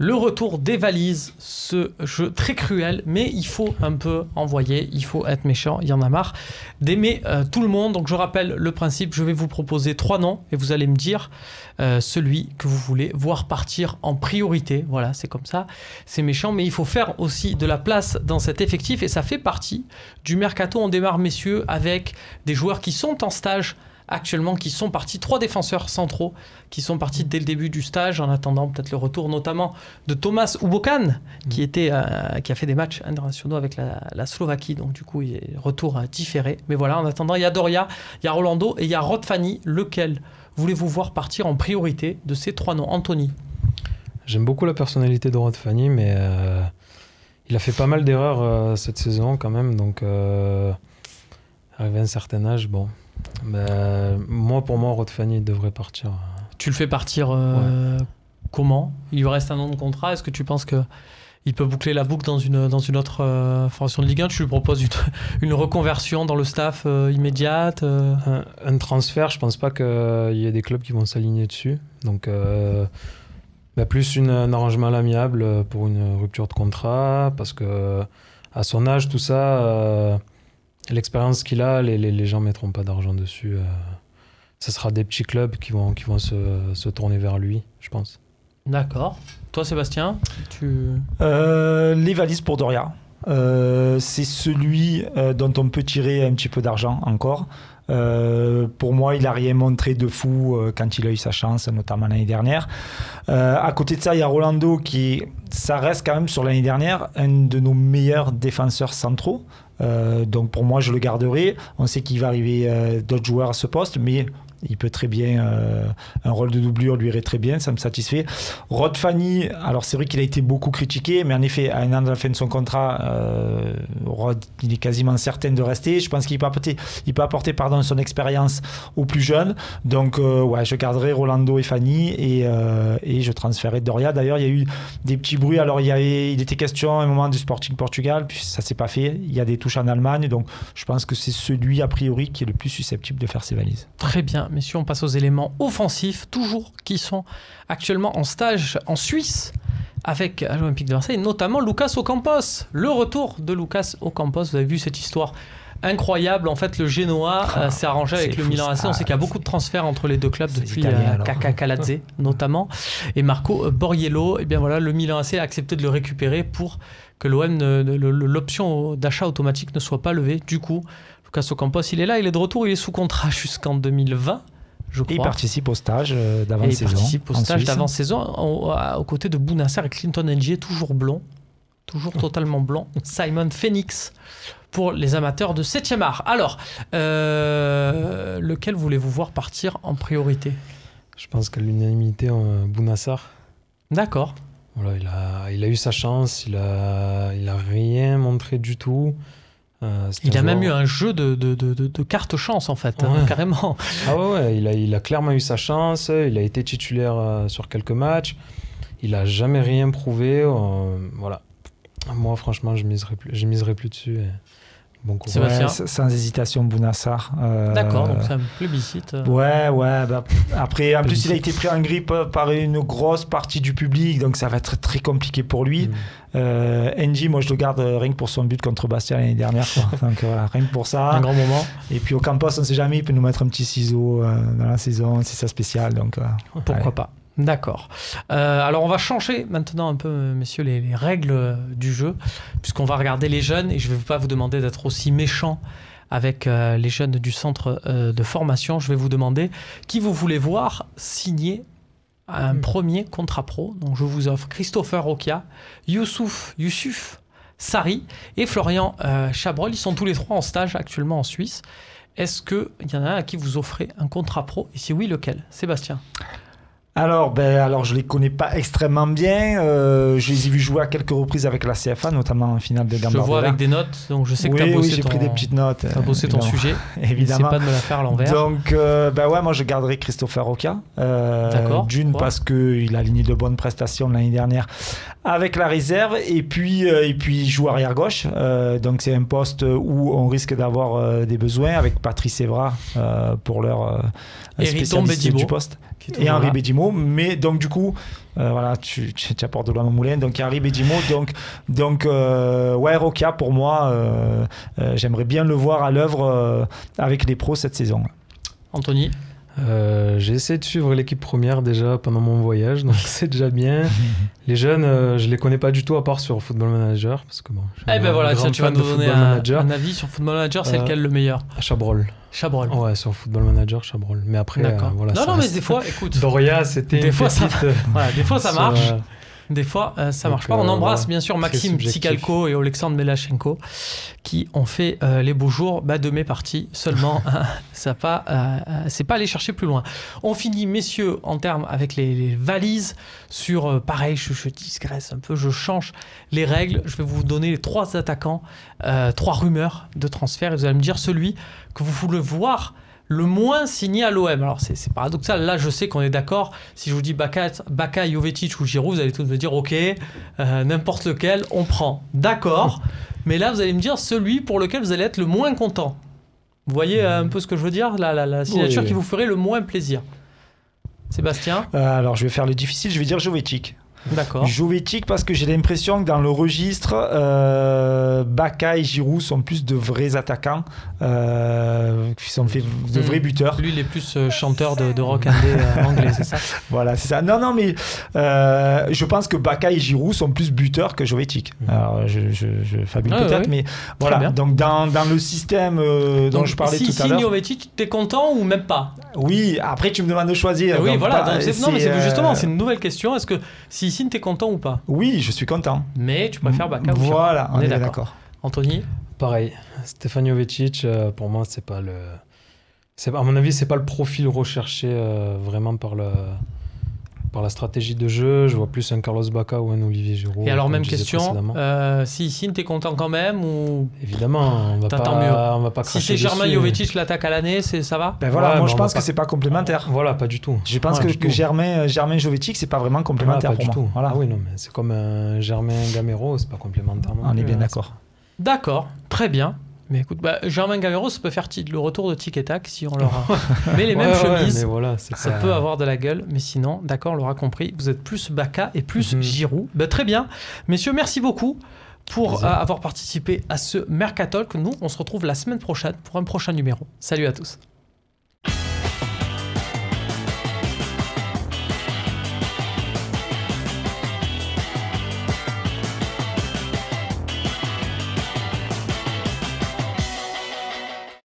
Le retour des valises, ce jeu très cruel, mais il faut un peu envoyer, il faut être méchant, il y en a marre d'aimer tout le monde. Donc je rappelle le principe, je vais vous proposer 3 noms et vous allez me dire celui que vous voulez voir partir en priorité. Voilà, c'est comme ça, c'est méchant, mais il faut faire aussi de la place dans cet effectif et ça fait partie du mercato. On démarre, messieurs, avec des joueurs qui sont en stage actuellement, qui sont partis, 3 défenseurs centraux qui sont partis dès le début du stage, en attendant peut-être le retour notamment de Thomas Ubokan, qui a fait des matchs internationaux avec la Slovaquie, donc du coup il est retour différé. Mais voilà, en attendant, il y a Doria, il y a Rolando et il y a Rod Fanny. Lequel voulez-vous voir partir en priorité de ces 3 noms? Anthony? J'aime beaucoup la personnalité de Rod Fanny, mais il a fait pas mal d'erreurs cette saison quand même, donc arrivé à un certain âge, bon... pour moi, Rod Fanny devrait partir. Tu le fais partir comment? Il lui reste un an de contrat. Est-ce que tu penses qu'il peut boucler la boucle dans une autre formation de Ligue 1? Tu lui proposes une reconversion dans le staff immédiate un transfert, je pense pas qu'il y ait des clubs qui vont s'aligner dessus. Donc, plus un arrangement à l'amiable pour une rupture de contrat, parce que à son âge, tout ça... l'expérience qu'il a, les gens ne mettront pas d'argent dessus. Ce sera des petits clubs qui vont se tourner vers lui, je pense. D'accord. Toi, Sébastien, les valises pour Doria. C'est celui dont on peut tirer un petit peu d'argent encore. Pour moi, il n'a rien montré de fou quand il a eu sa chance, notamment l'année dernière. À côté de ça, il y a Rolando ça reste quand même sur l'année dernière un de nos meilleurs défenseurs centraux. Donc pour moi, je le garderai. On sait qu'il va arriver d'autres joueurs à ce poste, mais il peut très bien, un rôle de doublure lui irait très bien, ça me satisfait. Rod Fanny, alors c'est vrai qu'il a été beaucoup critiqué, mais en effet, à un an de la fin de son contrat, Rod, il est quasiment certain de rester. Je pense qu'il peut apporter son expérience aux plus jeunes. Donc je garderai Rolando et Fanny et je transférerai Doria. D'ailleurs, il y a eu des petits bruits. Alors il était question à un moment du Sporting Portugal, puis ça s'est pas fait. Il y a des touches en Allemagne, donc je pense que c'est celui a priori qui est le plus susceptible de faire ses valises. Très bien. Messieurs, on passe aux éléments offensifs, toujours qui sont actuellement en stage en Suisse avec l'Olympique de Marseille, notamment Lucas Ocampos. Le retour de Lucas Ocampos, vous avez vu cette histoire incroyable. En fait, le Genoa s'est arrangé avec le Milan AC. On sait qu'il y a beaucoup de transferts entre les deux clubs depuis Kaka Kaladze notamment et Marco Borriello. Et bien voilà, le Milan AC a accepté de le récupérer pour que l'option d'achat automatique ne soit pas levée. Du coup, Lucas Ocampos, il est là, il est de retour, il est sous contrat jusqu'en 2020, je crois. Et il participe au stage d'avant-saison. Il participe au stage d'avant-saison aux côtés de Bounassar et Clinton Ng, toujours blond, toujours totalement blond. Simon Phoenix pour les amateurs de 7e art. Alors, lequel voulez-vous voir partir en priorité? Je pense qu'à l'unanimité, Bounassar. D'accord. Voilà, il a eu sa chance, il a rien montré du tout. Il a même eu un jeu de carte chance en fait, carrément. Ah ouais, il a clairement eu sa chance, il a été titulaire sur quelques matchs, il n'a jamais rien prouvé. Voilà. Moi franchement, je miserai plus dessus. Bon courage. Sans hésitation, Bounassar. D'accord, donc c'est un plébiscite. Après, en plus, il a été pris en grippe par une grosse partie du public, donc ça va être très compliqué pour lui. NJ, moi je le garde rien que pour son but contre Bastia l'année dernière. Donc voilà, rien que pour ça. Un grand moment. Et puis au Campos, on ne sait jamais, il peut nous mettre un petit ciseau dans la saison, c'est ça spécial. Donc, pourquoi pas. D'accord. Alors on va changer maintenant un peu, messieurs, les règles du jeu, puisqu'on va regarder les jeunes, et je ne vais pas vous demander d'être aussi méchant avec les jeunes du centre de formation. Je vais vous demander qui vous voulez voir signer un premier contrat pro. Donc je vous offre Christopher Roquia, Youssouf Sarri et Florian Chabrol. Ils sont tous les 3 en stage actuellement en Suisse. Est-ce qu'il y en a un à qui vous offrez un contrat pro? Et si oui, lequel? Sébastien? Alors, je les connais pas extrêmement bien. Je les ai vus jouer à quelques reprises avec la CFA, notamment en finale de Gambardella. Je vois avec des notes, donc je sais que tu as bossé j'ai pris des petites notes. Tu as bossé ton sujet. Évidemment. C'est pas de me la faire à l'envers. Donc, moi je garderai Christopher Roca. D'accord. D'une, parce qu'il a aligné de bonnes prestations l'annnie dernière avec la réserve, et puis il joue arrière gauche. Donc c'est un poste où on risque d'avoir des besoins avec Patrice Evra pour leur spécialiste du poste. Et Henri Bédimo. Bedimo, mais donc du coup, voilà, tu apportes de l'eau à mon moulin. Donc Harry Bedimo, donc ouais, Rokia pour moi, j'aimerais bien le voir à l'œuvre avec les pros cette saison. Anthony? J'ai essayé de suivre l'équipe première déjà pendant mon voyage, donc c'est déjà bien. Les jeunes, je les connais pas du tout à part sur Football Manager, parce que bon. Eh ben voilà, tiens, tu vas nous donner un avis sur Football Manager, c'est lequel le meilleur? Chabrol. Ouais, sur Football Manager, Chabrol. Mais après, voilà. Non, mais des fois, écoute. Doria, c'était. Des fois, ça marche. Des fois, ça marche pas. On embrasse bien sûr Maxime Tsigalko et Alexandre Melachenko qui ont fait les beaux jours de mes parties seulement. C'est pas aller chercher plus loin. On finit, messieurs, en termes avec les valises sur pareil, je digresse un peu, je change les règles. Je vais vous donner les 3 attaquants, 3 rumeurs de transfert et vous allez me dire celui que vous voulez voir le moins signé à l'OM. Alors c'est paradoxal, là je sais qu'on est d'accord, si je vous dis Baka, Jovetic ou Giroud, vous allez tous me dire ok, n'importe lequel, on prend. D'accord, mais là vous allez me dire celui pour lequel vous allez être le moins content. Vous voyez un peu ce que je veux dire, la signature qui vous ferait le moins plaisir. Sébastien? Alors je vais faire le difficile, je vais dire Jovetic. D'accord. Jovetic parce que j'ai l'impression que dans le registre, Baka et Giroud sont plus de vrais attaquants, qui sont fait de vrais buteurs. Lui, il est plus chanteur de rock indé anglais, c'est ça? Voilà, c'est ça. Non, mais je pense que Baka et Giroud sont plus buteurs que Jovetic. Alors, je fabule peut-être, mais voilà. Donc, dans le système dont je parlais tout à l'heure. Si Jovetic, t'es content ou même pas? Oui, après, tu me demandes de choisir. Oui, voilà. Non, mais justement, c'est une nouvelle question. Est-ce que si t'es content ou pas? Oui, je suis content. Mais tu préfères Baka ou Giroud? Voilà, on est d'accord. Anthony? Pareil. Stéphane Jovetic, pour moi, c'est pas le... à mon avis, c'est pas le profil recherché vraiment par la stratégie de jeu. Je vois plus un Carlos Bacca ou un Olivier Giroud. Et alors, même question, si t'es content quand même ou... Évidemment, on va pas cracher si c'est Germain Jovetic l'attaque à l'année, ça va? Ben voilà, moi je pense que c'est pas complémentaire. Voilà, pas du tout. Je pense que Germain Jovetic, c'est pas vraiment complémentaire pas pour du moi. Tout. Voilà. Ah oui, non, mais c'est comme un Germain Gamero, c'est pas complémentaire. On est bien d'accord. D'accord, très bien. Mais écoute, Germain Gamero, ça peut faire le retour de Tic et Tac si on leur met les mêmes chemises. Mais voilà, ça peut avoir de la gueule, mais sinon, d'accord, on l'aura compris. Vous êtes plus Bacca et plus Giroud. Très bien. Messieurs, merci beaucoup pour avoir participé à ce Mercatalk. Nous, on se retrouve la semaine prochaine pour un prochain numéro. Salut à tous.